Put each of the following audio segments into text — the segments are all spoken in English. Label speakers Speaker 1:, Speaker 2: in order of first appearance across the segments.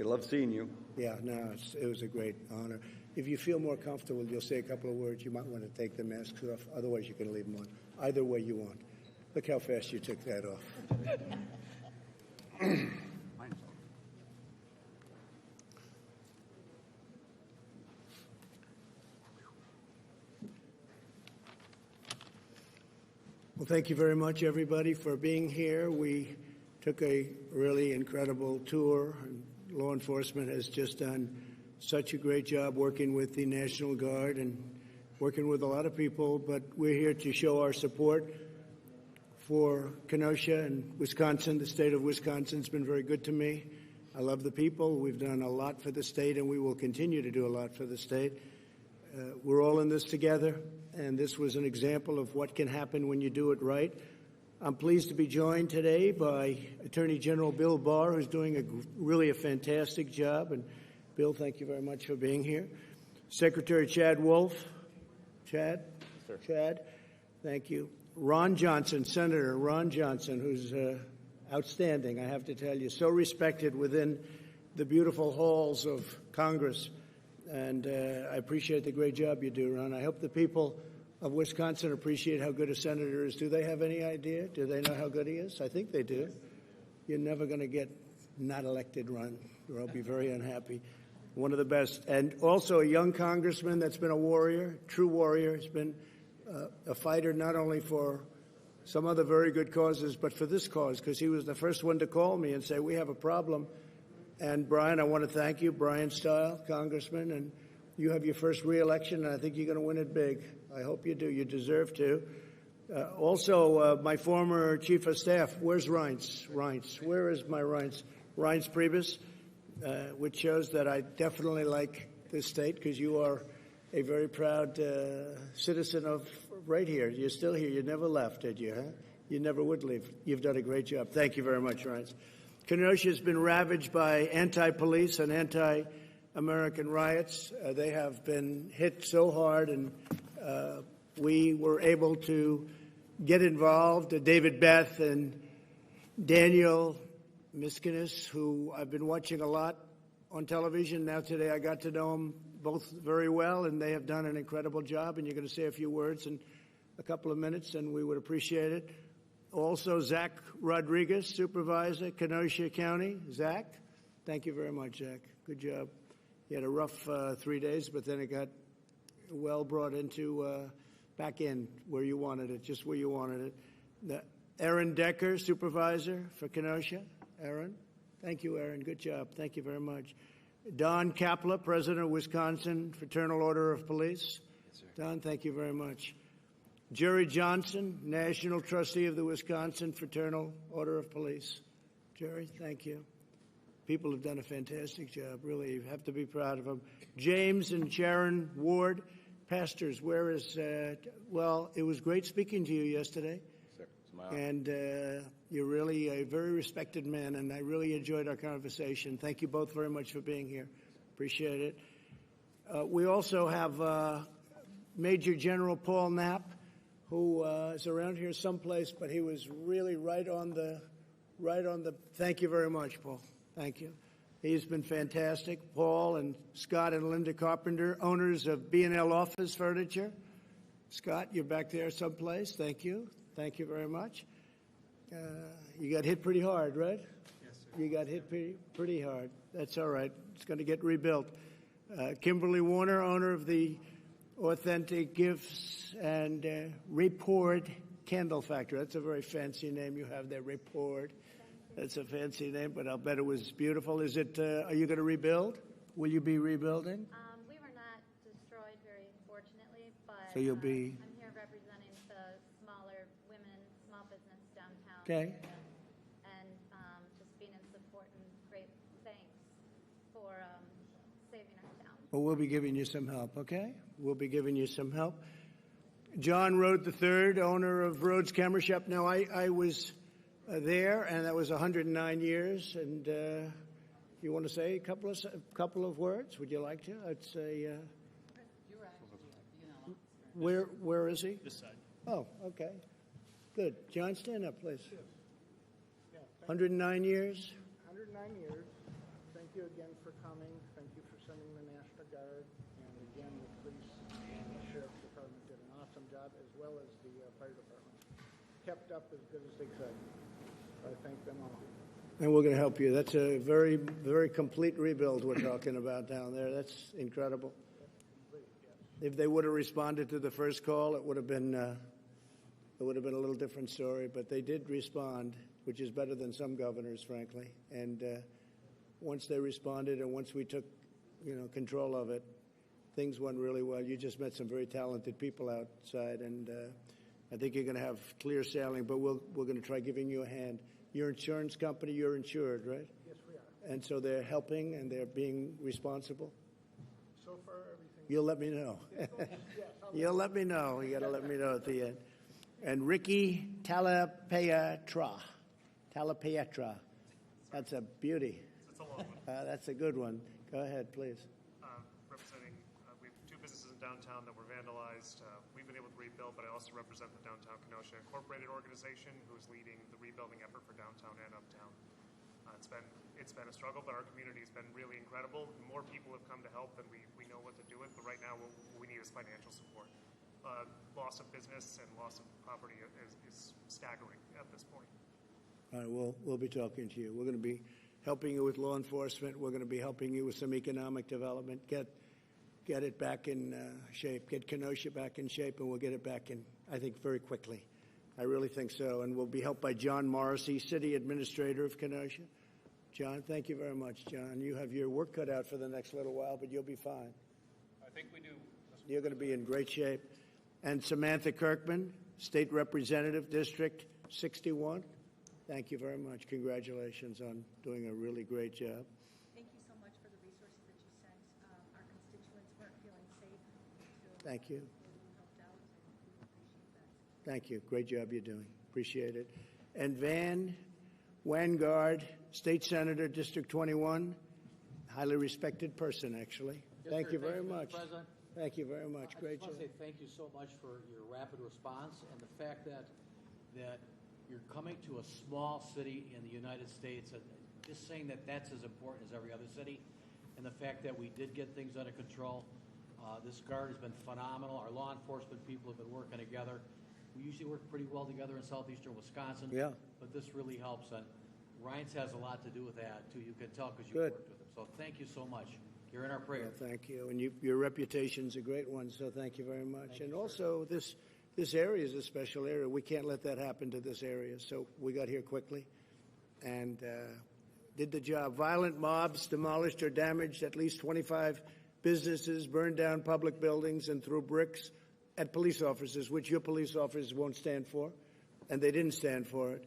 Speaker 1: They love seeing you.
Speaker 2: Yeah, no, it was a great honor. If you feel more comfortable, you'll say a couple of words. You might want to take the masks off. Otherwise, you can leave them on. Either way you want. Look how fast you took that off. Well, thank you very much, everybody, for being here. We took a really incredible tour. Law enforcement has just done such a great job working with the National Guard and working with a lot of people, but we're here to show our support for Kenosha and Wisconsin. The state of Wisconsin's been very good to me. I love the people. We've done a lot for the state, and we will continue to do a lot for the state. We're all in this together, and this was an example of what can happen when you do it right. I'm pleased to be joined today by Attorney General Bill Barr, who's doing really a fantastic job. And Bill, thank you very much for being here. Secretary Chad Wolf. Chad? Sir. Chad, thank you. Ron Johnson, Senator Ron Johnson, who's outstanding, I have to tell you, so respected within the beautiful halls of Congress. And I appreciate the great job you do, Ron. I hope the people of Wisconsin appreciate how good a senator is. Do they have any idea? Do they know how good he is? I think they do. You're never going to get not elected, Ron, or I'll be very unhappy. One of the best. And also a young congressman that's been a warrior, true warrior. He's been a fighter not only for some other very good causes, but for this cause, because he was the first one to call me and say, we have a problem. And, Brian, I want to thank you, Brian Stile, Congressman, and you have your first re-election, and I think you're going to win it big. I hope you do. You deserve to. Also, my former chief of staff, where's Reince? Reince. Where is my Reince? Reince Priebus, which shows that I definitely like this state because you are a very proud citizen of right here. You're still here. You never left, did you? Huh? You never would leave. You've done a great job. Thank you very much, Reince. Kenosha has been ravaged by anti-police and anti-American riots. They have been hit so hard, and we were able to get involved. David Beth and Daniel Miskinis, who I've been watching a lot on television. Now today I got to know them both very well, and they have done an incredible job, and you're going to say a few words in a couple of minutes, and we would appreciate it. Also, Zach Rodriguez, Supervisor, Kenosha County. Zach, thank you very much, Zach. Good job. He had a rough 3 days, but then it got well brought into back in where you wanted it, just where you wanted it. Aaron Decker, Supervisor for Kenosha. Aaron, thank you, Aaron. Good job. Thank you very much. Don Kapla, President of Wisconsin Fraternal Order of Police. Yes, sir. Don, thank you very much. Jerry Johnson, National Trustee of the Wisconsin Fraternal Order of Police. Jerry, thank you. People have done a fantastic job, really. You have to be proud of them. James and Sharon Ward, pastors, where is, well, it was great speaking to you yesterday.
Speaker 3: Sir, it's my honor.
Speaker 2: And you're really a very respected man, and I really enjoyed our conversation. Thank you both very much for being here. Appreciate it. We also have Major General Paul Knapp, who is around here someplace, but he was really right on the, thank you very much, Paul. Thank you. He's been fantastic. Paul and Scott and Linda Carpenter, owners of B&L Office Furniture. Scott, you're back there someplace. Thank you. Thank you very much. You got hit pretty hard, right?
Speaker 4: Yes, sir.
Speaker 2: You got hit pretty hard. That's all right. It's going to get rebuilt. Kimberly Warner, owner of the Authentic Gifts and Report Candle Factory. That's a very fancy name you have there, Report. That's a fancy name, but I'll bet it was beautiful. Is it? Are you going to rebuild? Will you be rebuilding?
Speaker 5: We were not destroyed, very fortunately, but
Speaker 2: So you'll be.
Speaker 5: I'm here representing the smaller women, small business downtown.
Speaker 2: Okay.
Speaker 5: And just being in support and great thanks for saving our town.
Speaker 2: Well, we'll be giving you some help, okay? We'll be giving you some help. John Rhodes III, owner of Rhodes Camera Shop. Now, I was there, and that was 109 years. And you want to say a couple of words? Would you like to? I'd say. Where is he?
Speaker 4: This side.
Speaker 2: Oh, okay. Good. John, stand up, please. 109 years.
Speaker 6: 109 years. Thank
Speaker 1: you again for coming. Thank you for sending the National Guard. And again, the police and the Sheriff's Department did an awesome job, as well as the fire department. Kept up as good as they could. I thank them all.
Speaker 2: And we're going to help you. That's a very, very complete rebuild we're talking about down there. That's incredible. If they would have responded to the first call, it would have been a little different story. But they did respond, which is better than some governors, frankly. And once they responded, and once we took, control of it, things went really well. You just met some very talented people outside, and I think you're going to have clear sailing. But we're going to try giving you a hand. Your insurance company, you're insured, right?
Speaker 1: Yes, we are.
Speaker 2: And so they're helping and they're being responsible?
Speaker 1: So far, everything.
Speaker 2: You'll let me know. You'll let me know. You got to let me know at the end. And Ricky Talapietra. That's a beauty.
Speaker 3: It's a long one.
Speaker 2: That's a good one. Go ahead, please.
Speaker 3: Representing, we have two businesses in downtown that were vandalized. We've been able to rebuild, but I also represent the Downtown Kenosha Incorporated organization, who is leading the rebuilding effort for downtown and uptown. It's been a struggle, but our community has been really incredible. More people have come to help than we know what to do with, but right now what we need is financial support. Loss of business and loss of property is staggering at this point.
Speaker 2: All right, we'll be talking to you. We're going to be helping you with law enforcement. We're going to be helping you with some economic development. Get it back in shape. Get Kenosha back in shape, and we'll get it back in, I think, very quickly. I really think so. And we'll be helped by John Morrissey, City Administrator of Kenosha. John, thank you very much, John. You have your work cut out for the next little while, but you'll be fine.
Speaker 3: I think we do.
Speaker 2: You're going to be in great shape. And Samantha Kirkman, State Representative, District 61. Thank you very much. Congratulations on doing a really great job.
Speaker 4: Thank you so much for the resources that you sent. Our constituents weren't feeling safe.
Speaker 2: Thank you.
Speaker 4: Helped out, and we appreciate that.
Speaker 2: Thank you. Great job you're doing. Appreciate it. And Van Wangard, State Senator, District 21. Highly respected person, actually.
Speaker 6: Yes,
Speaker 2: Thank
Speaker 6: sir.
Speaker 2: you very
Speaker 6: Thank you, Mr.
Speaker 2: much.
Speaker 6: President.
Speaker 2: Thank you very much. Great
Speaker 6: I
Speaker 2: job.
Speaker 6: just want to say thank you so much for your rapid response and the fact that you're coming to a small city in the United States, and just saying that that's as important as every other city, and the fact that we did get things under control. This guard has been phenomenal. Our law enforcement people have been working together. We usually work pretty well together in southeastern Wisconsin,
Speaker 2: Yeah.
Speaker 6: but this really helps. And Ryan's has a lot to do with that, too. You can tell because you've
Speaker 2: Good.
Speaker 6: worked with him. So thank you so much. You're in our prayer.
Speaker 2: Well, thank you. And your reputation's a great one, so thank you very much. And also, this area is a special area. We can't let that happen to this area. So we got here quickly and did the job. Violent mobs demolished or damaged at least 25 businesses, burned down public buildings, and threw bricks at police officers, which your police officers won't stand for, and they didn't stand for it.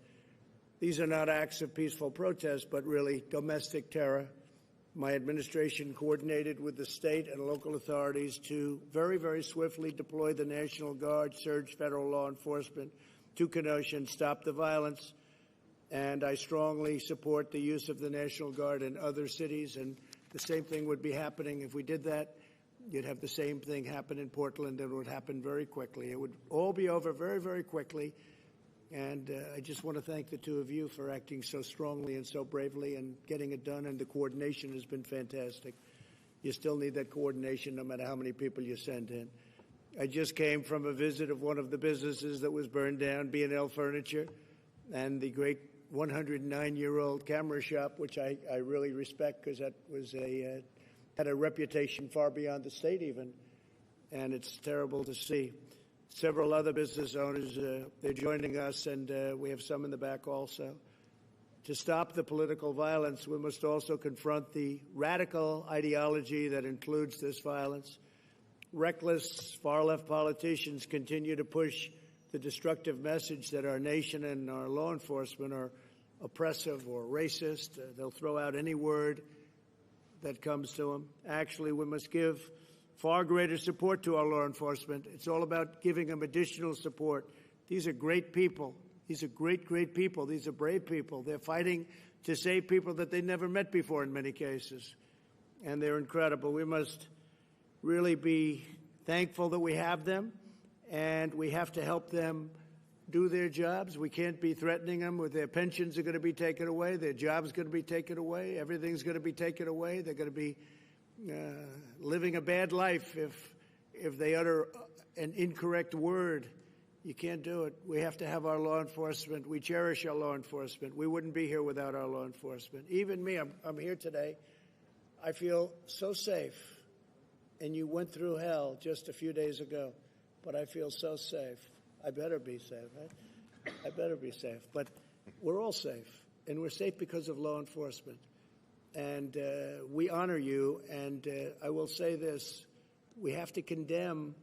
Speaker 2: These are not acts of peaceful protest, but really domestic terror. My administration coordinated with the state and local authorities to very, very swiftly deploy the National Guard, surge federal law enforcement to Kenosha and stop the violence. And I strongly support the use of the National Guard in other cities. And the same thing would be happening if we did that. You'd have the same thing happen in Portland, and it would happen very quickly. It would all be over very, very quickly. And I just want to thank the two of you for acting so strongly and so bravely and getting it done. And the coordination has been fantastic. You still need that coordination no matter how many people you send in. I just came from a visit of one of the businesses that was burned down, B&L Furniture, and the great 109-year-old camera shop, which I really respect because that was had a reputation far beyond the state even. And it's terrible to see. Several other business owners, they're joining us, and we have some in the back also. To stop the political violence, we must also confront the radical ideology that includes this violence. Reckless, far-left politicians continue to push the destructive message that our nation and our law enforcement are oppressive or racist. They'll throw out any word that comes to them. Actually, we must give far greater support to our law enforcement. It's all about giving them additional support. These are great people. These are great, great people. These are brave people. They're fighting to save people that they never met before in many cases. And they're incredible. We must really be thankful that we have them, and we have to help them do their jobs. We can't be threatening them with their pensions are going to be taken away, their jobs going to be taken away, everything's going to be taken away. They're going to be living a bad life if they utter an incorrect word. You can't do it. We have to have our law enforcement. We cherish our law enforcement. We wouldn't be here without our law enforcement. Even me, I'm here today. I feel so safe. And you went through hell just a few days ago, but I feel so safe. I better be safe, right? I better be safe. But we're all safe, and we're safe because of law enforcement. And we honor you, and I will say this. We have to condemn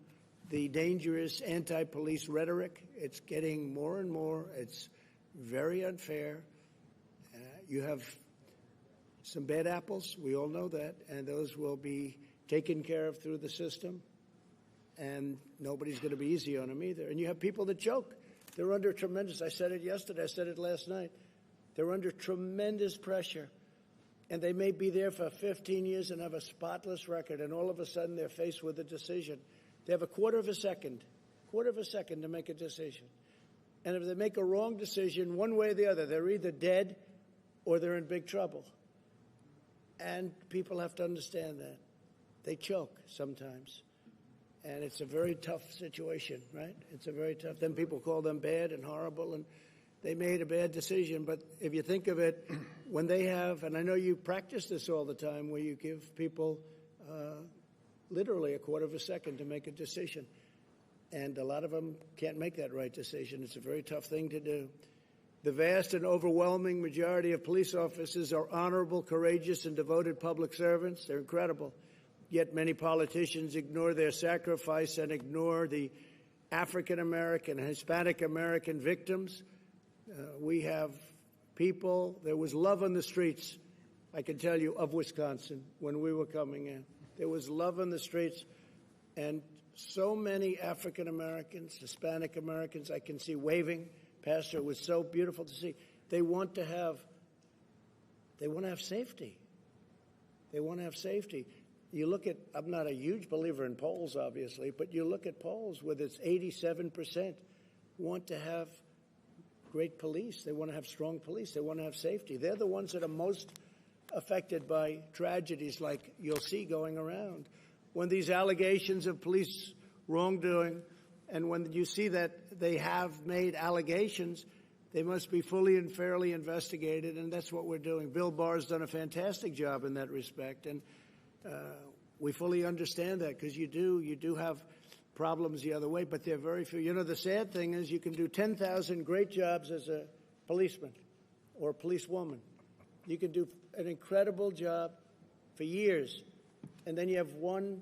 Speaker 2: the dangerous anti-police rhetoric. It's getting more and more. It's very unfair. You have some bad apples. We all know that, and those will be taken care of through the system. And nobody's going to be easy on them either. And you have people that joke. They're under tremendous, I said it yesterday, I said it last night. They're under tremendous pressure. And they may be there for 15 years and have a spotless record, and all of a sudden they're faced with a decision. They have a quarter of a second to make a decision. And if they make a wrong decision, one way or the other, they're either dead or they're in big trouble. And people have to understand that. They choke sometimes. And it's a very tough situation, right? It's a very tough. Then people call them bad and horrible, and they made a bad decision. But if you think of it, when they have, and I know you practice this all the time, where you give people literally a quarter of a second to make a decision. And a lot of them can't make that right decision. It's a very tough thing to do. The vast and overwhelming majority of police officers are honorable, courageous, and devoted public servants. They're incredible. Yet many politicians ignore their sacrifice and ignore the African-American and Hispanic-American victims. We have people, there was love on the streets, I can tell you, of Wisconsin when we were coming in. There was love on the streets, and so many African-Americans, Hispanic-Americans, I can see waving. Pastor, it was so beautiful to see. They want to have safety. They want to have safety. You look at, I'm not a huge believer in polls, obviously, but you look at polls with its 87% want to have great police. They want to have strong police. They want to have safety. They're the ones that are most affected by tragedies like you'll see going around. When these allegations of police wrongdoing, and when you see that they have made allegations, they must be fully and fairly investigated, and that's what we're doing. Bill Barr's done a fantastic job in that respect, and we fully understand that because you do have problems the other way, but they're very few. You know, the sad thing is you can do 10,000 great jobs as a policeman or a policewoman. You can do an incredible job for years, and then you have one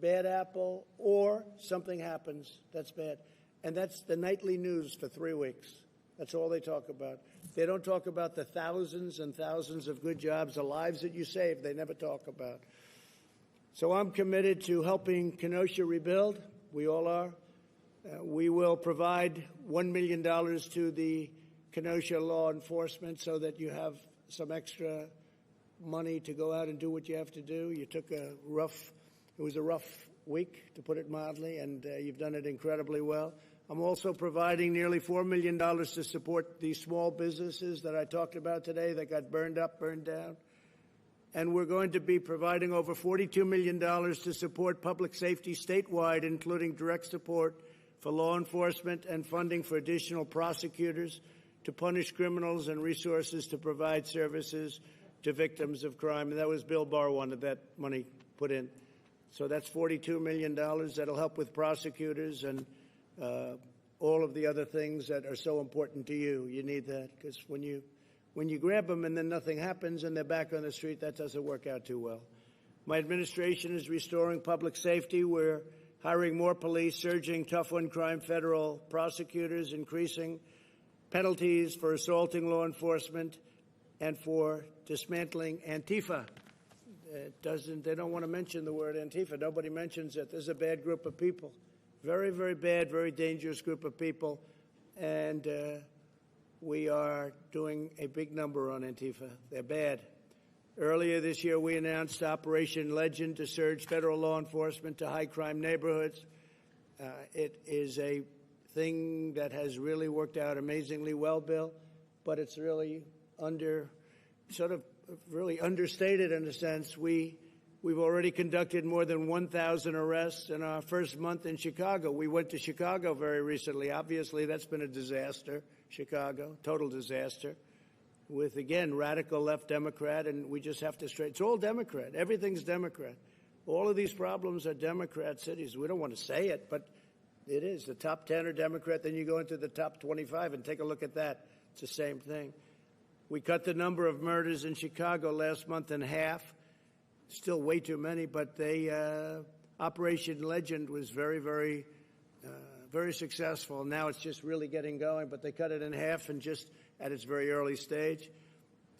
Speaker 2: bad apple or something happens that's bad. And that's the nightly news for 3 weeks. That's all they talk about. They don't talk about the thousands and thousands of good jobs, the lives that you save, they never talk about. So I'm committed to helping Kenosha rebuild. We all are. We will provide $1 million to the Kenosha law enforcement so that you have some extra money to go out and do what you have to do. You took it was a rough week, to put it mildly, and you've done it incredibly well. I'm also providing nearly $4 million to support these small businesses that I talked about today that got burned up, burned down. And we're going to be providing over $42 million to support public safety statewide, including direct support for law enforcement and funding for additional prosecutors to punish criminals and resources to provide services to victims of crime. And that was Bill Barr wanted that money put in. So that's $42 million. That'll help with prosecutors and all of the other things that are so important to you. You need that because when you grab them and then nothing happens and they're back on the street, that doesn't work out too well. My administration is restoring public safety. We're hiring more police, surging tough-on-crime federal prosecutors, increasing penalties for assaulting law enforcement, and for dismantling Antifa. They don't want to mention the word Antifa. Nobody mentions it. There's a bad group of people. Very, very bad, very dangerous group of people. And we are doing a big number on Antifa. They're bad. Earlier this year, we announced Operation Legend to surge federal law enforcement to high-crime neighborhoods. It is a thing that has really worked out amazingly well, Bill, but it's really really understated in a sense. We've already conducted more than 1,000 arrests in our first month in Chicago. We went to Chicago very recently. Obviously, that's been a disaster, Chicago, total disaster, with, again, radical left Democrat, and we just have to it's all Democrat. Everything's Democrat. All of these problems are Democrat cities. We don't want to say it, but it is. The top 10 are Democrat, then you go into the top 25 and take a look at that. It's the same thing. We cut the number of murders in Chicago last month in half. Still way too many, but Operation Legend was very, very, very successful. Now it's just really getting going, but they cut it in half and just at its very early stage.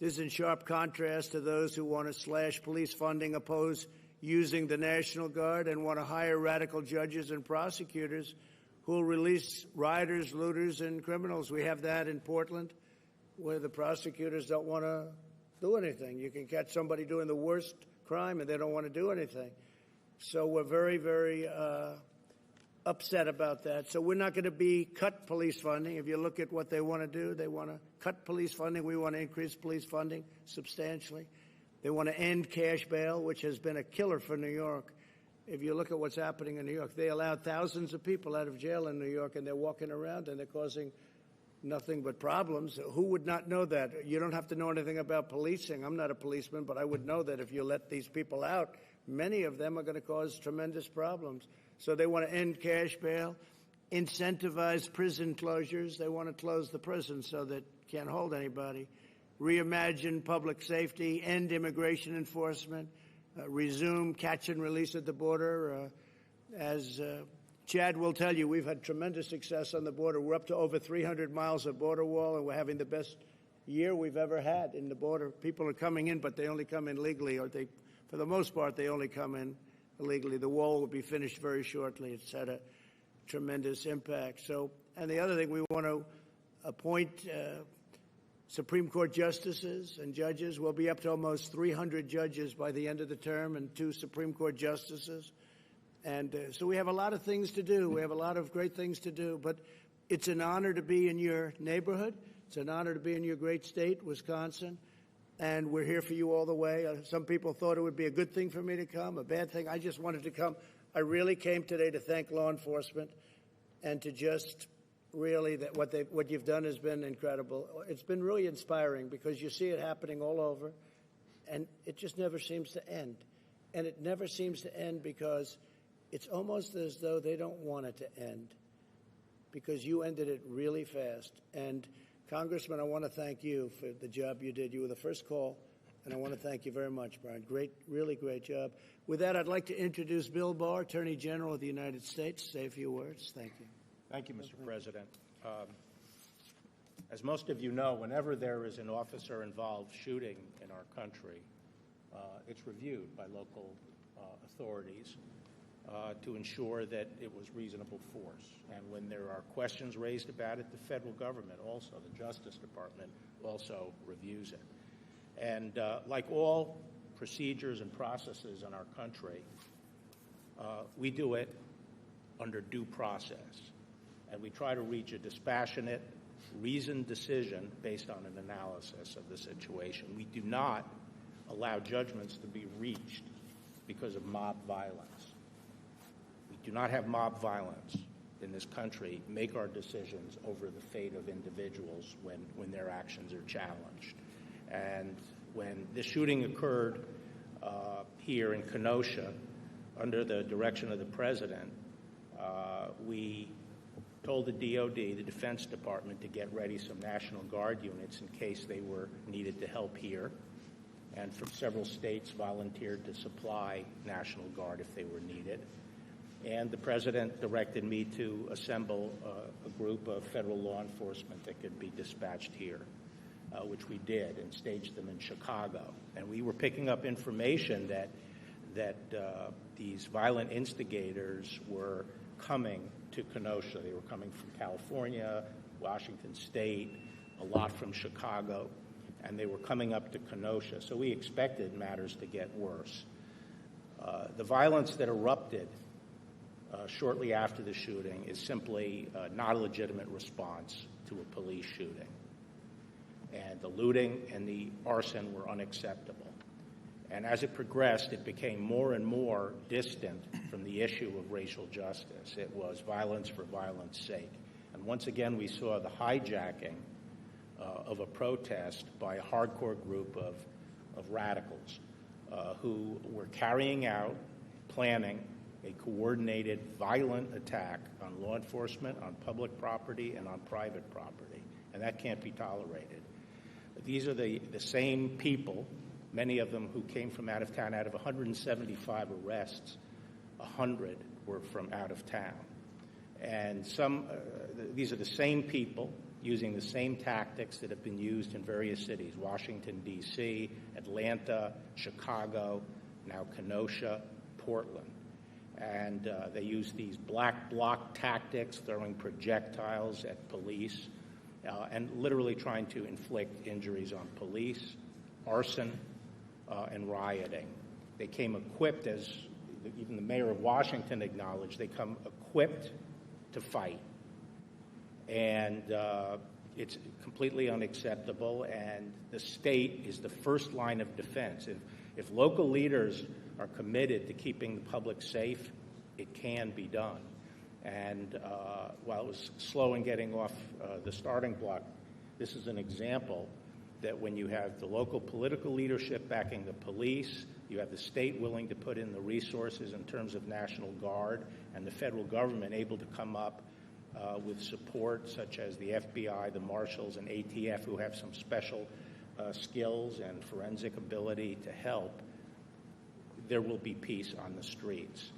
Speaker 2: This is in sharp contrast to those who want to slash police funding, oppose using the National Guard, and want to hire radical judges and prosecutors who will release rioters, looters, and criminals. We have that in Portland, where the prosecutors don't want to do anything. You can catch somebody doing the worst crime, and they don't want to do anything. So we're very, very upset about that. So we're not going to cut police funding. If you look at what they want to do, they want to cut police funding. We want to increase police funding substantially. They want to end cash bail, which has been a killer for New York. If you look at what's happening in New York, they allowed thousands of people out of jail in New York, and they're walking around and they're causing nothing but problems. Who would not know that? You don't have to know anything about policing. I'm not a policeman, but I would know that if you let these people out, many of them are going to cause tremendous problems. So they want to end cash bail, incentivize prison closures. They want to close the prison so that can't hold anybody. Reimagine public safety, end immigration enforcement, resume catch and release at the border. As Chad will tell you, we've had tremendous success on the border. We're up to over 300 miles of border wall, and we're having the best year we've ever had in the border. People are coming in, but they only come in legally, or for the most part, they only come in illegally. The wall will be finished very shortly. It's had a tremendous impact. And the other thing, we want to appoint Supreme Court justices and judges. We'll be up to almost 300 judges by the end of the term, and 2 Supreme Court justices. And so we have a lot of things to do. We have a lot of great things to do. But it's an honor to be in your neighborhood. It's an honor to be in your great state, Wisconsin. And we're here for you all the way. Some people thought it would be a good thing for me to come, a bad thing. I just wanted to come. I really came today to thank law enforcement and to just really that what you've done has been incredible. It's been really inspiring because you see it happening all over, and it just never seems to end. And it never seems to end because it's almost as though they don't want it to end, because you ended it really fast. And Congressman, I want to thank you for the job you did. You were the first call, and I want to thank you very much, Brian. Great, really great job. With that, I'd like to introduce Bill Barr, Attorney General of the United States. Say a few words. Thank you.
Speaker 7: Thank you, Mr. President. As most of you know, whenever there is an officer-involved shooting in our country, it's reviewed by local authorities to ensure that it was reasonable force. And when there are questions raised about it, the federal government also, the Justice Department, also reviews it. And like all procedures and processes in our country, we do it under due process. And we try to reach a dispassionate, reasoned decision based on an analysis of the situation. We do not allow judgments to be reached because of mob violence. We do not have mob violence in this country make our decisions over the fate of individuals when their actions are challenged. And when the shooting occurred here in Kenosha, under the direction of the President, we told the DOD, the Defense Department, to get ready some National Guard units in case they were needed to help here. And from several states volunteered to supply National Guard if they were needed. And the President directed me to assemble a group of federal law enforcement that could be dispatched here, which we did, and staged them in Chicago. And we were picking up information that these violent instigators were coming to Kenosha. They were coming from California, Washington State, a lot from Chicago, and they were coming up to Kenosha. So we expected matters to get worse. The violence that erupted shortly after the shooting is simply not a legitimate response to a police shooting. And the looting and the arson were unacceptable. And as it progressed, it became more and more distant from the issue of racial justice. It was violence for violence sake. And once again, we saw the hijacking of a protest by a hardcore group of radicals who were carrying out, planning a coordinated, violent attack on law enforcement, on public property, and on private property. And that can't be tolerated. These are the same people, many of them who came from out of town. Out of 175 arrests, 100 were from out of town. And these are the same people using the same tactics that have been used in various cities, Washington, D.C., Atlanta, Chicago, now Kenosha, Portland. And they use these black bloc tactics, throwing projectiles at police, and literally trying to inflict injuries on police, arson, and rioting. They came equipped, as even the mayor of Washington acknowledged, they come equipped to fight. And it's completely unacceptable, and the state is the first line of defense. If local leaders are committed to keeping the public safe, it can be done. And while it was slow in getting off the starting block, this is an example that when you have the local political leadership backing the police, you have the state willing to put in the resources in terms of National Guard, and the federal government able to come up with support such as the FBI, the Marshals, and ATF, who have some special skills and forensic ability to help, there will be peace on the streets.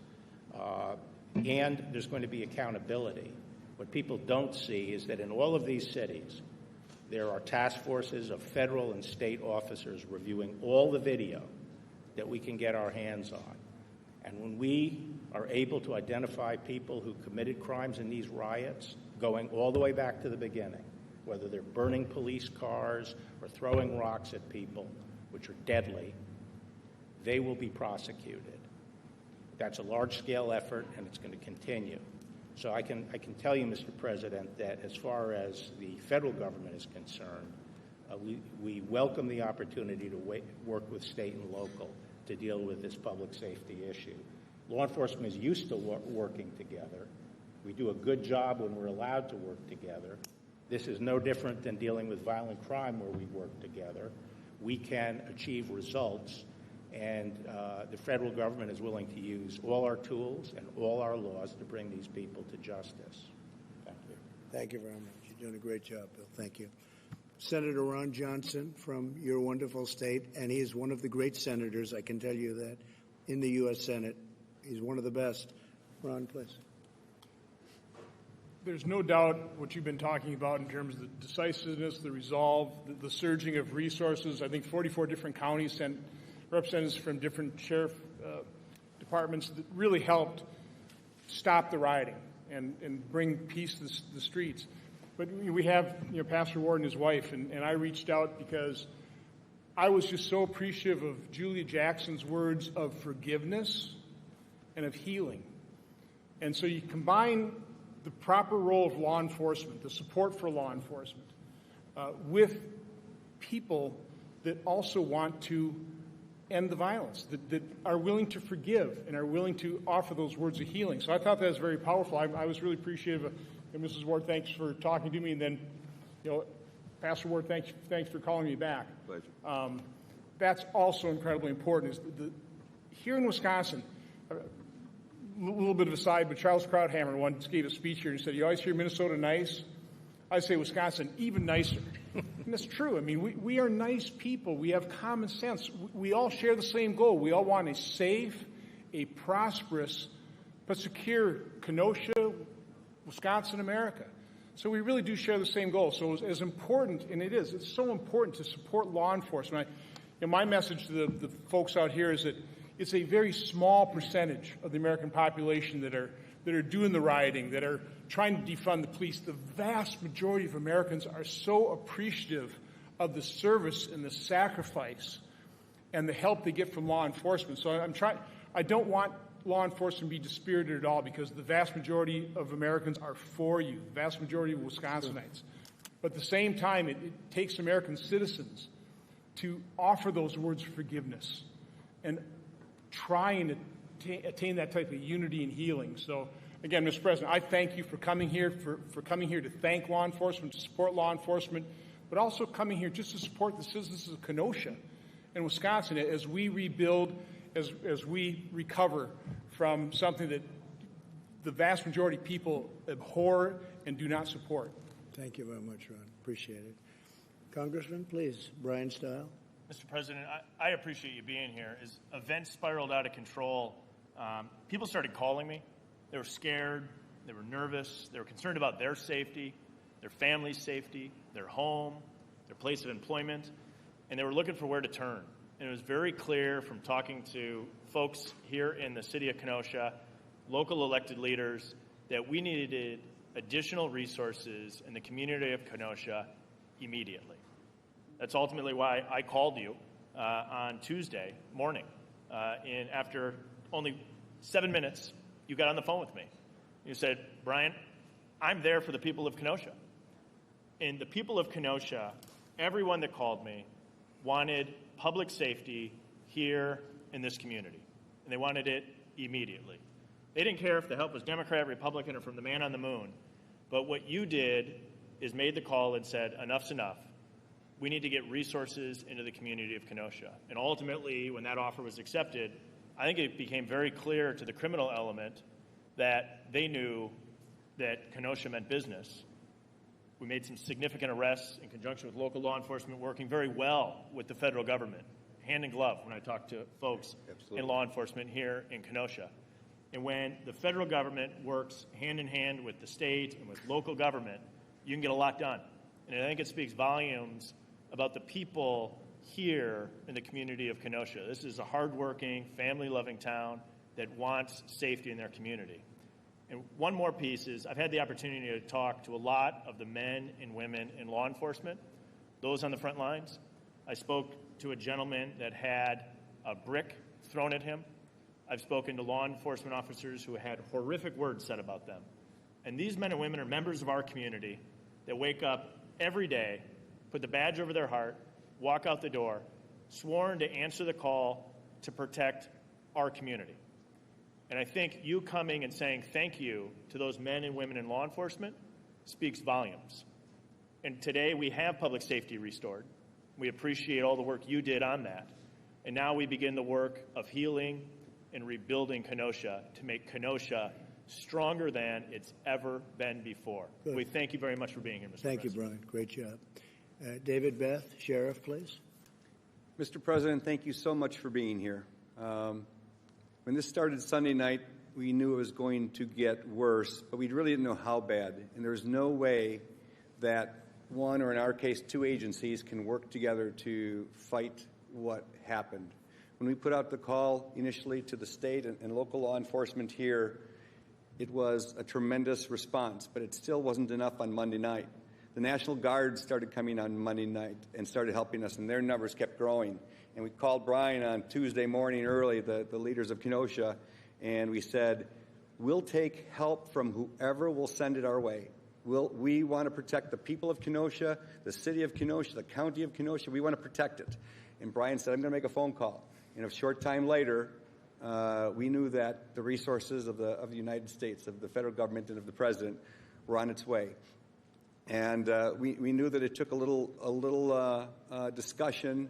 Speaker 7: And there's going to be accountability. What people don't see is that in all of these cities, there are task forces of federal and state officers reviewing all the video that we can get our hands on. And when we are able to identify people who committed crimes in these riots, going all the way back to the beginning, whether they're burning police cars or throwing rocks at people, which are deadly, they will be prosecuted. That's a large-scale effort, and it's going to continue. So I can tell you, Mr. President, that as far as the federal government is concerned, we welcome the opportunity to work with state and local to deal with this public safety issue. Law enforcement is used to working together. We do a good job when we're allowed to work together. This is no different than dealing with violent crime where we work together. We can achieve results, and the federal government is willing to use all our tools and all our laws to bring these people to justice. Thank you.
Speaker 2: Thank you very much. You're doing a great job, Bill. Thank you. Senator Ron Johnson from your wonderful state, and he is one of the great senators, I can tell you that, in the U.S. Senate. He's one of the best. Ron, please.
Speaker 8: There's no doubt what you've been talking about in terms of the decisiveness, the resolve, the surging of resources. I think 44 different counties sent representatives from different sheriff departments that really helped stop the rioting and bring peace to the streets. But we have, Pastor Ward and his wife, and I reached out because I was just so appreciative of Julia Jackson's words of forgiveness and of healing. And so you combine the proper role of law enforcement, the support for law enforcement, with people that also want to end the violence, that are willing to forgive and are willing to offer those words of healing. So I thought that was very powerful. I was really appreciative of, and Mrs. Ward, thanks for talking to me, and then, Pastor Ward, thanks for calling me back.
Speaker 9: Pleasure.
Speaker 8: That's also incredibly important. Here in Wisconsin, a little bit of a side, but Charles Krauthammer once gave a speech here and said, you always hear Minnesota nice. I say Wisconsin even nicer. And that's true. I mean, we are nice people. We have common sense. We all share the same goal. We all want a safe, a prosperous, but secure Kenosha, Wisconsin, America. So we really do share the same goal. So as important, and it's so important to support law enforcement. My message to the folks out here is that it's a very small percentage of the American population that are doing the rioting, that are trying to defund the police. The vast majority of Americans are so appreciative of the service and the sacrifice and the help they get from law enforcement. So I don't want law enforcement be dispirited at all, because the vast majority of Americans are for you, the vast majority of Wisconsinites. But at the same time, it takes American citizens to offer those words of forgiveness and try and attain that type of unity and healing. So, again, Mr. President, I thank you for coming here, for coming here to thank law enforcement, to support law enforcement, but also coming here just to support the citizens of Kenosha and Wisconsin as we rebuild, as we recover from something that the vast majority of people abhor and do not support.
Speaker 2: Thank you very much, Ron. Appreciate it. Congressman, please, Brian Style.
Speaker 9: Mr. President, I appreciate you being here. As events spiraled out of control, people started calling me. They were scared. They were nervous. They were concerned about their safety, their family's safety, their home, their place of employment, and they were looking for where to turn. And it was very clear from talking to folks here in the city of Kenosha, local elected leaders, that we needed additional resources in the community of Kenosha immediately. That's ultimately why I called you on Tuesday morning. And after only 7 minutes, you got on the phone with me. You said, Brian, I'm there for the people of Kenosha. And the people of Kenosha, everyone that called me, wanted public safety here in this community. And they wanted it immediately. They didn't care if the help was Democrat, Republican, or from the man on the moon. But what you did is made the call and said, enough's enough. We need to get resources into the community of Kenosha. And ultimately, when that offer was accepted, I think it became very clear to the criminal element that they knew that Kenosha meant business. We made some significant arrests in conjunction with local law enforcement, working very well with the federal government, hand in glove when I talk to folks in law enforcement here in Kenosha. And when the federal government works hand in hand with the state and with local government, you can get a lot done. And I think it speaks volumes about the people here in the community of Kenosha. This is a hardworking, family-loving town that wants safety in their community. And one more piece is I've had the opportunity to talk to a lot of the men and women in law enforcement, those on the front lines. I spoke to a gentleman that had a brick thrown at him. I've spoken to law enforcement officers who had horrific words said about them. And these men and women are members of our community that wake up every day, put the badge over their heart, walk out the door, sworn to answer the call to protect our community. And I think you coming and saying thank you to those men and women in law enforcement speaks volumes. And today we have public safety restored. We appreciate all the work you did on that. And now we begin the work of healing and rebuilding Kenosha to make Kenosha stronger than it's ever been before.
Speaker 2: Good.
Speaker 9: We thank you very much for being here, Mr. President.
Speaker 2: Thank you, Brian. Great job. David Beth, Sheriff, please.
Speaker 10: Mr. President, thank you so much for being here. When this started Sunday night, we knew it was going to get worse, but we really didn't know how bad. And there's no way that one, or in our case, two agencies can work together to fight what happened. When we put out the call initially to the state and local law enforcement here, it was a tremendous response, but it still wasn't enough on Monday night. The National Guard started coming on Monday night and started helping us, and their numbers kept growing. And we called Brian on Tuesday morning early, the leaders of Kenosha, and we said, we'll take help from whoever will send it our way. We want to protect the people of Kenosha, the city of Kenosha, the county of Kenosha. We want to protect it. And Brian said, I'm going to make a phone call. And a short time later, we knew that the resources of the United States, of the federal government and of the president were on its way. And we knew that it took a little discussion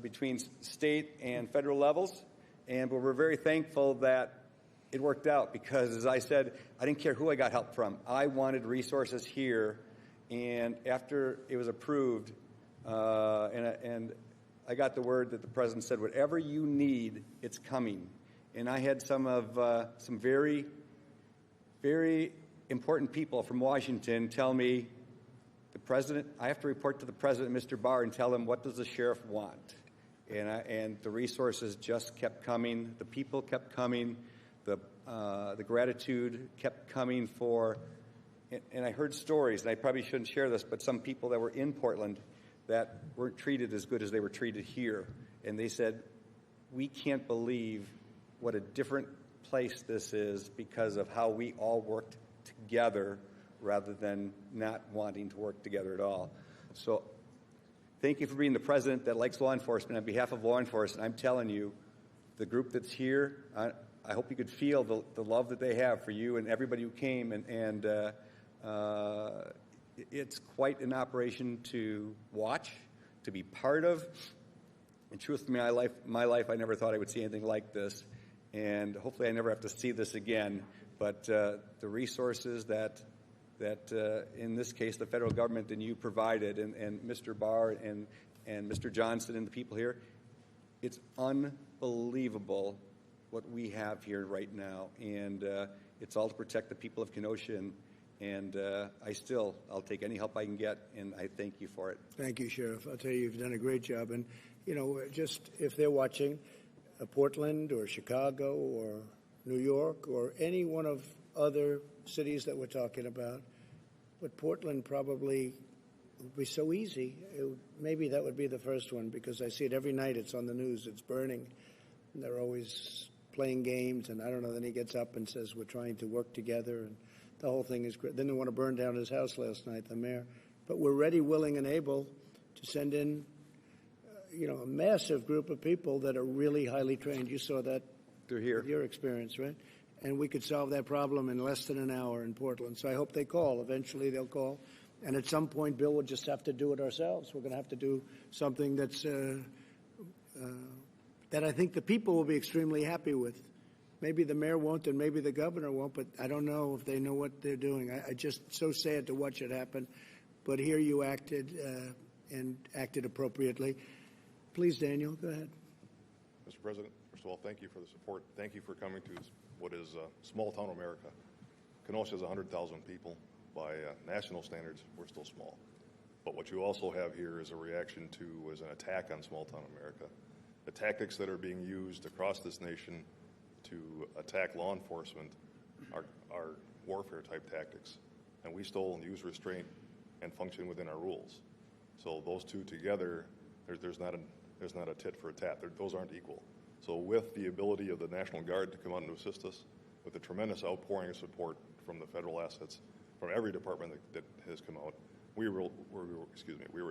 Speaker 10: between state and federal levels, but we're very thankful that it worked out because, as I said, I didn't care who I got help from. I wanted resources here, and after it was approved, and I got the word that the president said, whatever you need, it's coming. And I had some very, very important people from Washington tell me, I have to report to the president, Mr. Barr, and tell him, what does the sheriff want? And the resources just kept coming. The people kept coming. The gratitude kept coming and I heard stories, and I probably shouldn't share this, but some people that were in Portland that weren't treated as good as they were treated here. And they said, we can't believe what a different place this is because of how we all worked together rather than not wanting to work together at all. So thank you for being the president that likes law enforcement. On behalf of law enforcement, I'm telling you, the group that's here, I hope you could feel the love that they have for you and everybody who came, and it's quite an operation to watch, to be part of. And truthfully, my life, I never thought I would see anything like this, and hopefully I never have to see this again. But the resources that in this case the federal government and you provided, and Mr. Barr and Mr. Johnson and the people here, it's unbelievable what we have here right now, and it's all to protect the people of Kenosha, and I'll take any help I can get, and I thank you for it.
Speaker 2: Thank you, Sheriff. I'll tell you, you've done a great job. And, just if they're watching, Portland or Chicago or New York or any one of other cities that we're talking about, but Portland probably would be so easy. Maybe that would be the first one, because I see it every night. It's on the news. It's burning. And they're always playing games, and I don't know. Then he gets up and says, we're trying to work together, and the whole thing is great. Then they want to burn down his house last night, the mayor. But we're ready, willing, and able to send in, a massive group of people that are really highly trained. You saw that
Speaker 10: through here,
Speaker 2: with your experience, right? And we could solve that problem in less than an hour in Portland. So I hope they call. Eventually they'll call. And at some point, Bill, we'll just have to do it ourselves. We're going to have to do something that's that I think the people will be extremely happy with. Maybe the mayor won't, and maybe the governor won't, but I don't know if they know what they're doing. I just so sad to watch it happen. But here you acted and acted appropriately. Please, Daniel, go ahead.
Speaker 11: Mr. President, first of all, thank you for the support. Thank you for coming to what is small-town America. Kenosha is 100,000 people. By national standards, we're still small. But what you also have here is a reaction to, is an attack on small-town America. The tactics that are being used across this nation to attack law enforcement are warfare-type tactics. And we still use restraint and function within our rules. So those two together, there's not a tit for a tat. Those aren't equal. So with the ability of the National Guard to come out and assist us, with the tremendous outpouring of support from the federal assets, from every department that has come out, we were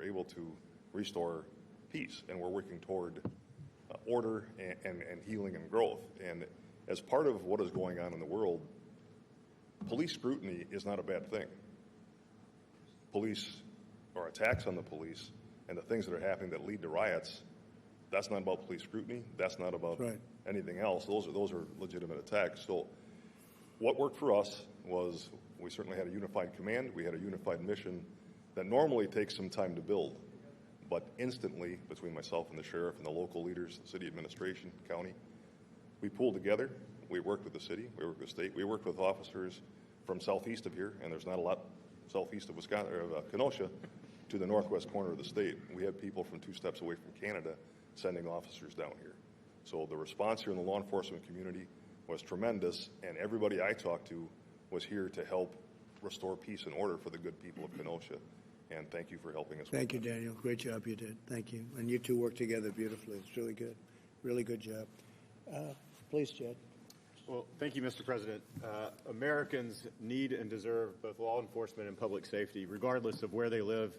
Speaker 11: able to restore peace, and we're working toward order and healing and growth. And as part of what is going on in the world, police scrutiny is not a bad thing. Police, or attacks on the police, and the things that are happening that lead to riots, that's not about police scrutiny. That's not about anything else. Those are legitimate attacks. So what worked for us was we certainly had a unified command. We had a unified mission that normally takes some time to build. But instantly, between myself and the sheriff and the local leaders, the city administration, county, we pulled together. We worked with the city. We worked with the state. We worked with officers from southeast of here, and there's not a lot southeast of Wisconsin, or Kenosha, to the northwest corner of the state. We had people from 2 steps away from Canada sending officers down here. So the response here in the law enforcement community was tremendous, and everybody I talked to was here to help restore peace and order for the good people of Kenosha. And thank you for helping us.
Speaker 2: Thank you, Daniel. Great job you did. Thank you. And you two worked together beautifully. It's really good. Really good job. Please, Jed.
Speaker 12: Well, thank you, Mr. President. Americans need and deserve both law enforcement and public safety, regardless of where they live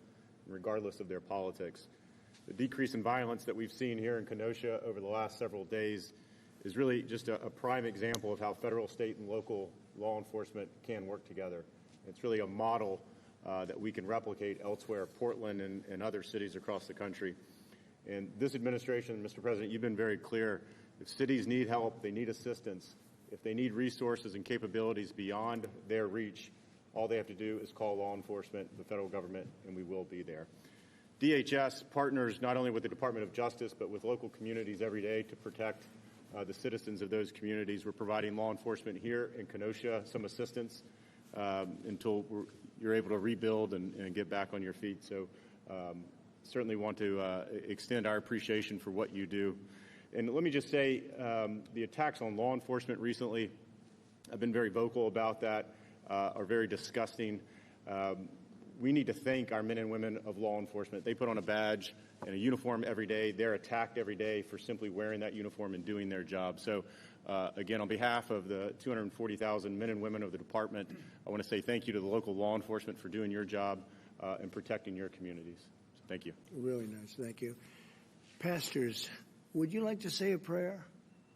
Speaker 12: and regardless of their politics. The decrease in violence that we've seen here in Kenosha over the last several days is really just a prime example of how federal, state, and local law enforcement can work together. It's really a model that we can replicate elsewhere, Portland and other cities across the country. And this administration, Mr. President, you've been very clear. If cities need help, they need assistance, if they need resources and capabilities beyond their reach, all they have to do is call law enforcement, the federal government, and we will be there. DHS partners not only with the Department of Justice, but with local communities every day to protect the citizens of those communities. We're providing law enforcement here in Kenosha some assistance until you're able to rebuild and get back on your feet. So certainly want to extend our appreciation for what you do. And let me just say, the attacks on law enforcement recently, I've been very vocal about that, are very disgusting. we need to thank our men and women of law enforcement. They put on a badge and a uniform every day. They're attacked every day for simply wearing that uniform and doing their job. So, again, on behalf of the 240,000 men and women of the department, I want to say thank you to the local law enforcement for doing your job and protecting your communities. So thank you.
Speaker 2: Really nice. Thank you. Pastors, would you like to say a prayer?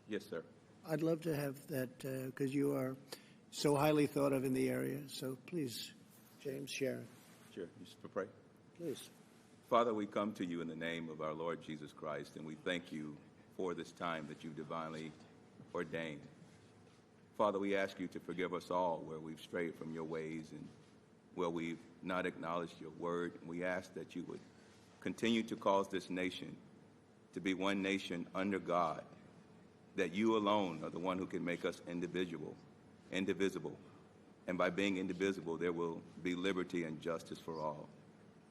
Speaker 13: Yes, sir.
Speaker 2: I'd love to have that because you are so highly thought of in the area. So please, James, Sharon.
Speaker 13: Sure. You should pray.
Speaker 2: Please.
Speaker 13: Father, we come to you in the name of our Lord Jesus Christ, and we thank you for this time that you divinely ordained. Father, we ask you to forgive us all where we've strayed from your ways and where we've not acknowledged your word. And we ask that you would continue to cause this nation to be one nation under God, that you alone are the one who can make us indivisible. And by being indivisible, there will be liberty and justice for all.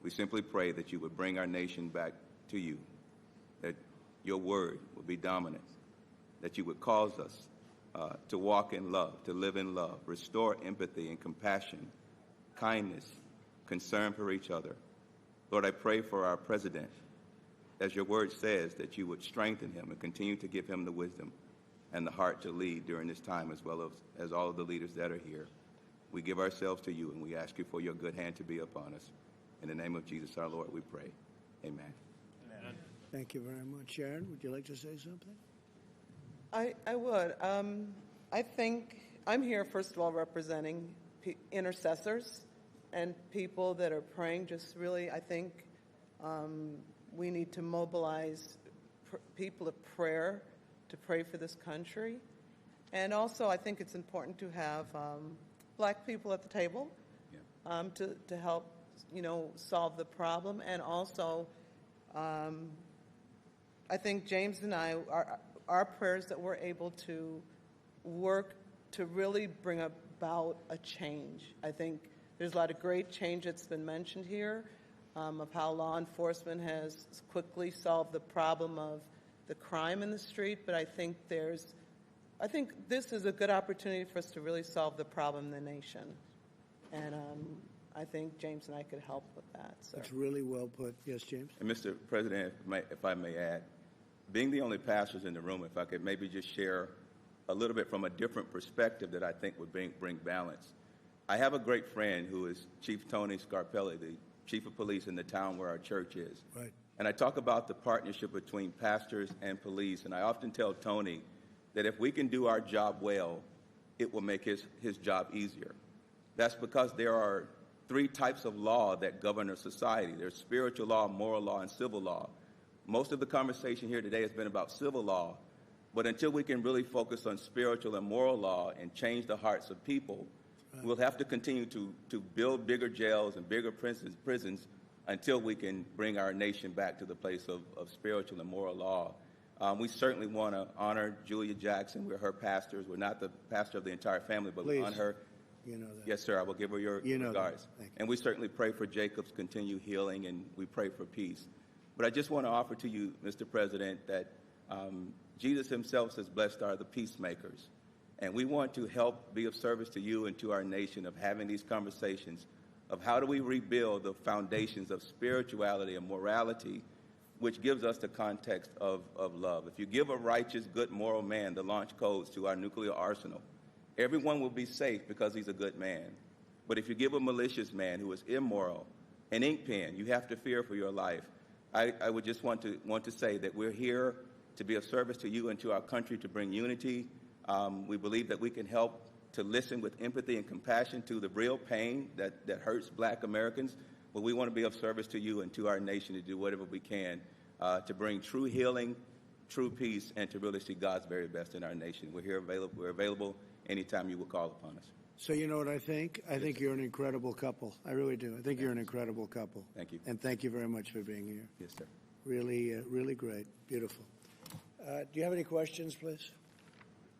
Speaker 13: We simply pray that you would bring our nation back to you, that your word would be dominant, that you would cause us to walk in love, to live in love, restore empathy and compassion, kindness, concern for each other. Lord, I pray for our president, as your word says, that you would strengthen him and continue to give him the wisdom and the heart to lead during this time, as well as all of the leaders that are here. We give ourselves to you, and we ask you for your good hand to be upon us. In the name of Jesus, our Lord, we pray. Amen.
Speaker 9: Amen.
Speaker 2: Thank you very much. Sharon, would you like to say something?
Speaker 14: I would. I think I'm here, first of all, representing intercessors and people that are praying. Just really, I think we need to mobilize people of prayer to pray for this country. And also, I think it's important to have black people at the table to help, solve the problem. And also, I think James and I, our prayers that we're able to work to really bring about a change. I think there's a lot of great change that's been mentioned here of how law enforcement has quickly solved the problem of the crime in the street, but I think this is a good opportunity for us to really solve the problem in the nation. And I think James and I could help with that. So.
Speaker 2: That's really well put. Yes, James?
Speaker 13: And Mr. President, if I may add, being the only pastors in the room, if I could maybe just share a little bit from a different perspective that I think would bring balance. I have a great friend who is Chief Tony Scarpelli, the chief of police in the town where our church is.
Speaker 2: Right.
Speaker 13: And I talk about the partnership between pastors and police, and I often tell Tony that if we can do our job well, it will make his job easier. That's because there are three types of law that govern our society. There's spiritual law, moral law, and civil law. Most of the conversation here today has been about civil law, but until we can really focus on spiritual and moral law and change the hearts of people, we'll have to continue to build bigger jails and bigger prisons until we can bring our nation back to the place of spiritual and moral law. We certainly want to honor Julia Jackson. We're her pastors. We're not the pastor of the entire family, but we honor her.
Speaker 2: You know that.
Speaker 13: Yes, sir. I will give her your regards. And we certainly pray for Jacob's continued healing, and we pray for peace. But I just want to offer to you, Mr. President, that Jesus himself says, blessed are the peacemakers. And we want to help be of service to you and to our nation of having these conversations of how do we rebuild the foundations of spirituality and morality, which gives us the context of love. If you give a righteous, good, moral man the launch codes to our nuclear arsenal, everyone will be safe because he's a good man. But if you give a malicious man who is immoral an ink pen, you have to fear for your life. I would just want to say that we're here to be of service to you and to our country to bring unity. We believe that we can help to listen with empathy and compassion to the real pain that hurts black Americans. But we want to be of service to you and to our nation to do whatever we can to bring true healing, true peace, and to really see God's very best in our nation. We're available anytime you will call upon us.
Speaker 2: So you know what I think? I think you're an incredible couple. I really do. I think you're an incredible couple.
Speaker 13: Thank you.
Speaker 2: And thank you very much for being here.
Speaker 13: Yes, sir.
Speaker 2: Really, really great. Beautiful. Do you have any questions, please?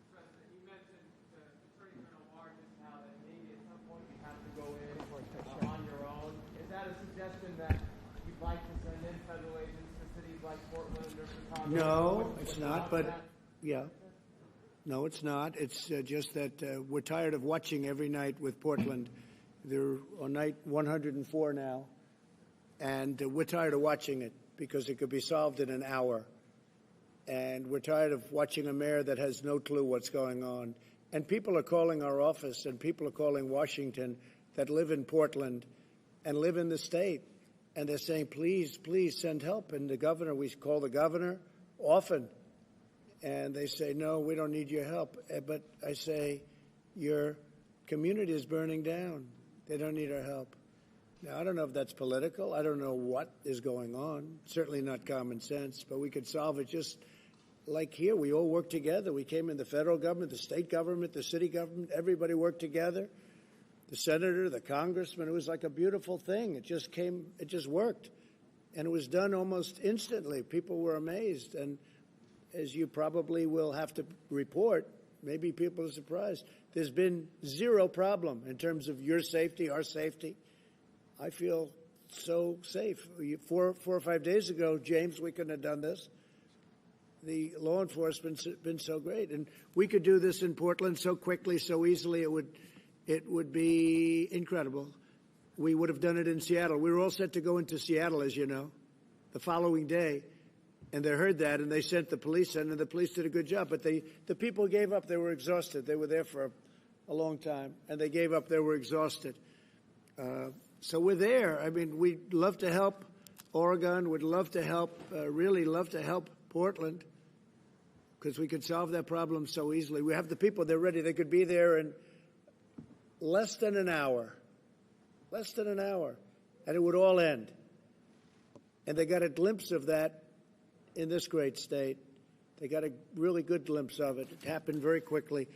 Speaker 15: President, you mentioned the Attorney General Barr just now that maybe at some point you have to go in on your own. Is that a suggestion that you'd like to send in federal agents to cities like Portland or Chicago?
Speaker 2: No, it's not, but yeah. No, it's not. It's just that we're tired of watching every night with Portland They're on night 104 now, and we're tired of watching it because it could be solved in an hour. And we're tired of watching a mayor that has no clue what's going on. And people are calling our office, and people are calling Washington that live in Portland and live in the state. And they're saying, please, please send help. And the governor, we call the governor often, and they say, no, we don't need your help. But I say, your community is burning down. They don't need our help. Now, I don't know if that's political. I don't know what is going on. Certainly not common sense, but we could solve it just like here. We all work together. We came in the federal government, the state government, the city government. Everybody worked together. The senator, the congressman. It was like a beautiful thing. It just worked. And it was done almost instantly. People were amazed. And as you probably will have to report, maybe people are surprised, there's been zero problem in terms of your safety, our safety. I feel so safe. 4 or 5 days ago, James, we couldn't have done this. The law enforcement's been so great. And we could do this in Portland so quickly, so easily, it would be incredible. We would have done it in Seattle. We were all set to go into Seattle, as you know, the following day. And they heard that, and they sent the police in, and the police did a good job. But the people gave up. They were exhausted. They were there for a long time, and they gave up. They were exhausted. So we're there. I mean, we'd love to help Oregon. We'd love to help, really love to help Portland, because we could solve that problem so easily. We have the people. They're ready. They could be there in less than an hour. Less than an hour. And it would all end. And they got a glimpse of that in this great state. They got a really good glimpse of it. It happened very quickly.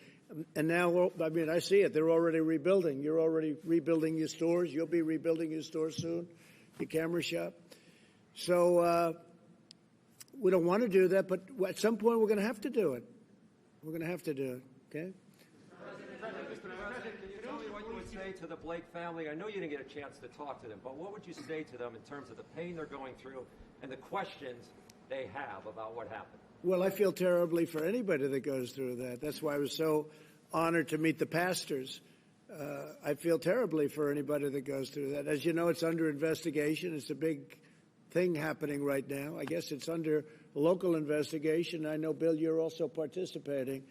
Speaker 2: And now, I mean, I see it. They're already rebuilding. You're already rebuilding your stores. You'll be rebuilding your stores soon, your camera shop. So we don't want to do that, but at some point we're going to have to do it. We're going to have to do it, okay?
Speaker 16: Can you tell me what you would say to the Blake family? I know you didn't get a chance to talk to them, but what would you say to them in terms of the pain they're going through and the questions they have about what happened?
Speaker 2: Well, I feel terribly for anybody that goes through that. That's why I was so honored to meet the pastors. I feel terribly for anybody that goes through that. As you know, it's under investigation. It's a big thing happening right now. I guess it's under local investigation. I know, Bill, you're also participating,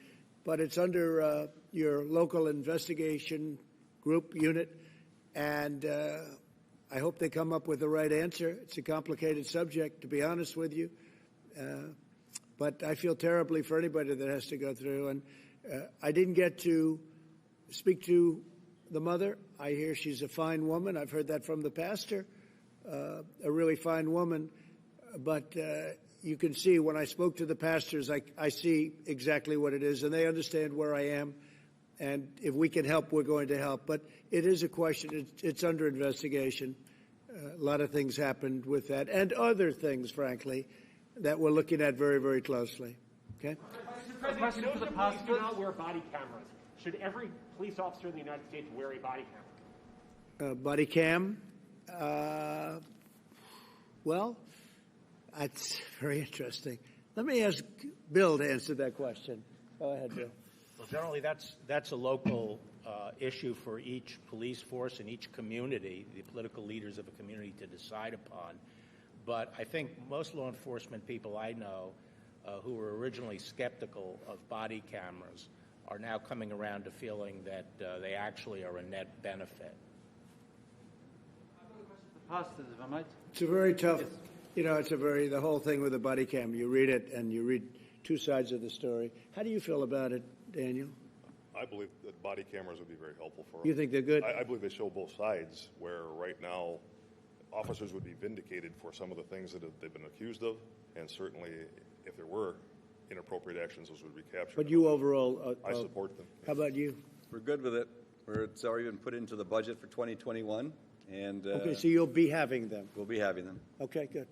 Speaker 2: but it's under your local investigation group unit, and I hope they come up with the right answer. It's a complicated subject, to be honest with you. But I feel terribly for anybody that has to go through. And I didn't get to speak to the mother. I hear she's a fine woman. I've heard that from the pastor, a really fine woman. But you can see when I spoke to the pastors, I see exactly what it is, and they understand where I am. And if we can help, we're going to help. But it is a question. It's under investigation. A lot of things happened with that, and other things, frankly, that we're looking at very, very closely. Okay?
Speaker 17: A question for the pastors. Do not wear body cameras. Should every police officer in the United States wear a body camera?
Speaker 2: Body cam? Well, that's very interesting. Let me ask Bill to answer that question. Go ahead, Bill.
Speaker 7: Well, generally, that's a local issue for each police force and each community, the political leaders of a community, to decide upon. But I think most law enforcement people I know who were originally skeptical of body cameras are now coming around to feeling that they actually are a net benefit.
Speaker 18: Pastors, if I might.
Speaker 2: It's a very tough, the whole thing with the body cam, you read it and you read two sides of the story. How do you feel about it, Daniel?
Speaker 11: I believe that body cameras would be very helpful for us.
Speaker 2: You think they're good?
Speaker 11: I believe they show both sides, where right now officers would be vindicated for some of the things that they've been accused of, and certainly if there were inappropriate actions, those would be captured.
Speaker 2: But you overall...
Speaker 11: I support them.
Speaker 2: How about you?
Speaker 10: We're good with it. It's already been put into the budget for 2021. And
Speaker 2: okay, so you'll be having them.
Speaker 10: We'll be having them.
Speaker 2: Okay, good.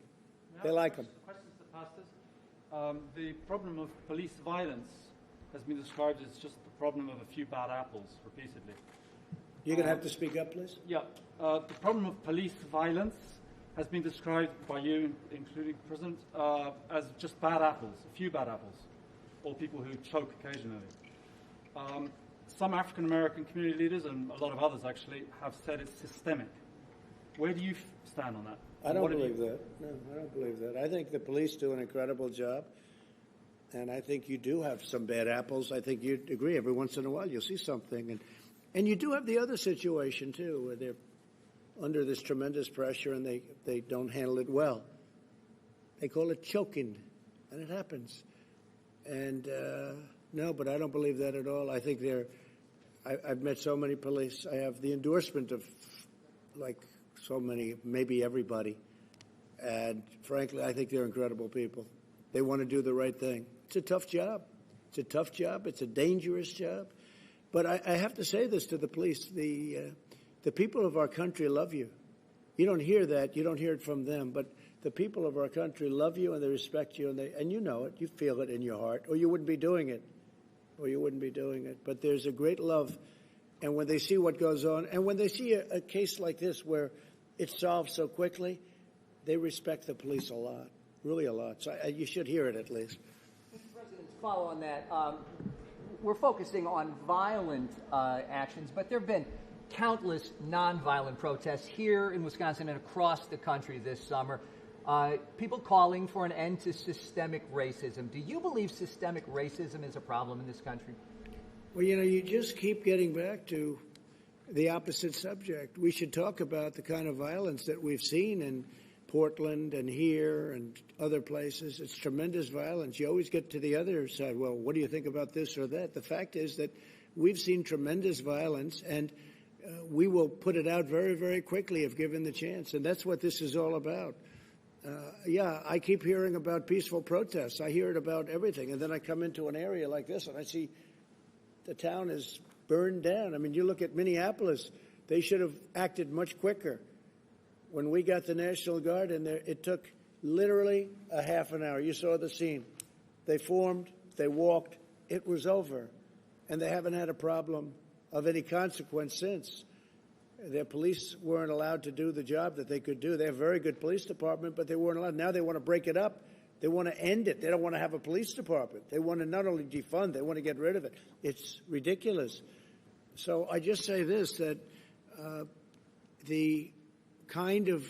Speaker 2: They like them.
Speaker 18: Questions to pastors. The problem of police violence has been described as just the problem of a few bad apples repeatedly.
Speaker 2: You're going to have to speak up, please.
Speaker 18: Yeah. The problem of police violence has been described by you, including the President, as just bad apples, a few bad apples, or people who choke occasionally. some African American community leaders and a lot of others actually have said it's systemic. Where do you stand on that?
Speaker 2: I don't believe that. No, I don't believe that. I think the police do an incredible job, and I think you do have some bad apples. I think you'd agree. Every once in a while you'll see something. And you do have the other situation, too, where they're under this tremendous pressure and they don't handle it well. They call it choking, and it happens. And no, but I don't believe that at all. I think I've met so many police. I have the endorsement of, like, so many, maybe everybody. And frankly, I think they're incredible people. They want to do the right thing. It's a tough job. It's a tough job. It's a dangerous job. But I have to say this to the police. The people of our country love you. You don't hear that. You don't hear it from them. But the people of our country love you and they respect you. And you know it. You feel it in your heart. Or you wouldn't be doing it. But there's a great love. And when they see what goes on, and when they see a case like this where it's solved so quickly, they respect the police a lot, really a lot. So you should hear it at least.
Speaker 19: Mr. President, to follow on that, we're focusing on violent actions, but there have been countless nonviolent protests here in Wisconsin and across the country this summer. People calling for an end to systemic racism. Do you believe systemic racism is a problem in this country?
Speaker 2: Well, you just keep getting back to the opposite subject. We should talk about the kind of violence that we've seen in Portland and here and other places. It's tremendous violence. You always get to the other side. Well, what do you think about this or that? The fact is that we've seen tremendous violence, and we will put it out very, very quickly if given the chance. And that's what this is all about. I keep hearing about peaceful protests. I hear it about everything. And then I come into an area like this and I see the town is burned down. I mean, you look at Minneapolis, they should have acted much quicker. When we got the National Guard in there, it took literally a half an hour. You saw the scene. They formed, they walked, it was over. And they haven't had a problem of any consequence since. Their police weren't allowed to do the job that they could do. They have a very good police department, but they weren't allowed. Now they want to break it up. They want to end it. They don't want to have a police department. They want to not only defund, they want to get rid of it. It's ridiculous. So I just say this, that the kind of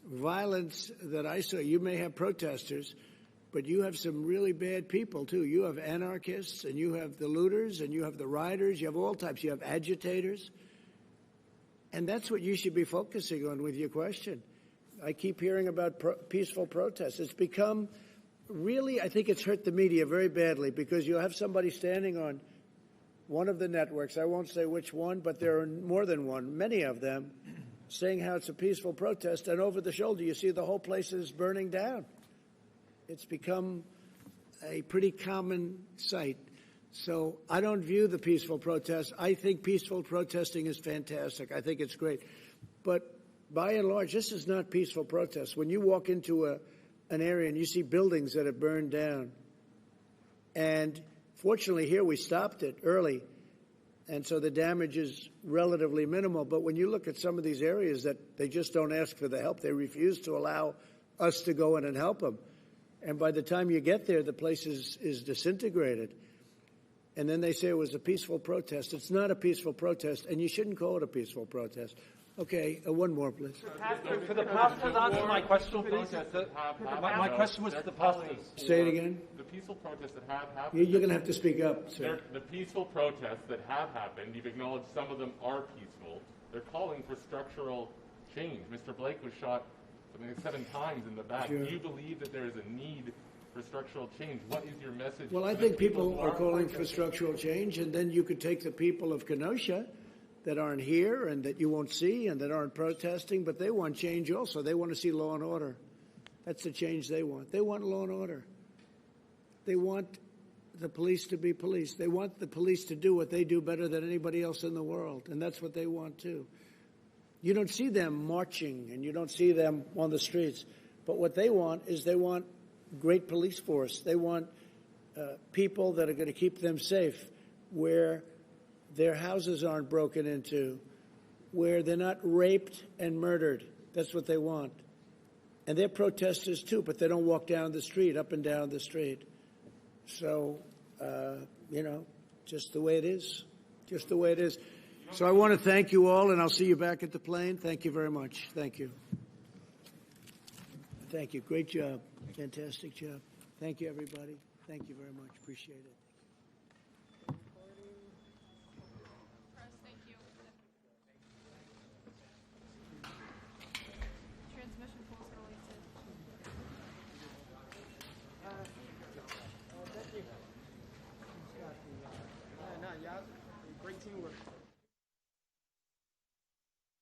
Speaker 2: violence that I saw, you may have protesters, but you have some really bad people, too. You have anarchists, and you have the looters, and you have the rioters. You have all types. You have agitators. And that's what you should be focusing on with your question. I keep hearing about peaceful protests. It's become really, I think it's hurt the media very badly because you'll have somebody standing on one of the networks, I won't say which one, but there are more than one, many of them, saying how it's a peaceful protest, and over the shoulder you see the whole place is burning down. It's become a pretty common sight. So I don't view the peaceful protest. I think peaceful protesting is fantastic. I think it's great. But by and large, this is not peaceful protest. When you walk into an area and you see buildings that have burned down, and fortunately here we stopped it early, and so the damage is relatively minimal. But when you look at some of these areas that they just don't ask for the help, they refuse to allow us to go in and help them. And by the time you get there, the place is disintegrated. And then they say it was a peaceful protest. It's not a peaceful protest, and you shouldn't call it a peaceful protest. Okay, one more, please.
Speaker 18: For the pastors, answer my question, please. My question was to the pastors.
Speaker 2: Say it again.
Speaker 20: The peaceful protests that have happened.
Speaker 2: You're going to have to speak up, sir.
Speaker 20: The peaceful protests that have happened, you've acknowledged some of them are peaceful. They're calling for structural change. Mr. Blake was shot something like 7 times in the back.
Speaker 2: Sure.
Speaker 20: Do you believe that there is a need for structural change? What is your message?
Speaker 2: Well, I think people are calling for structural change, and then you could take the people of Kenosha that aren't here and that you won't see and that aren't protesting, but they want change also. They want to see law and order. That's the change they want. They want law and order. They want the police to be police. They want the police to do what they do better than anybody else in the world, and that's what they want too. You don't see them marching and you don't see them on the streets, but what they want is they want great police force. They want people that are going to keep them safe, where their houses aren't broken into, where they're not raped and murdered. That's what they want. And they're protesters too, but they don't walk down the street, up and down the street. So, just the way it is. just the way it is. So I want to thank you all, and I'll see you back at the plane. Thank you very much. Thank you. Thank you. Great job. Fantastic job. Thank you, everybody. Thank you very much. Appreciate it.
Speaker 21: Transmission pulse releases.
Speaker 15: Thank you. Y'all, great teamwork.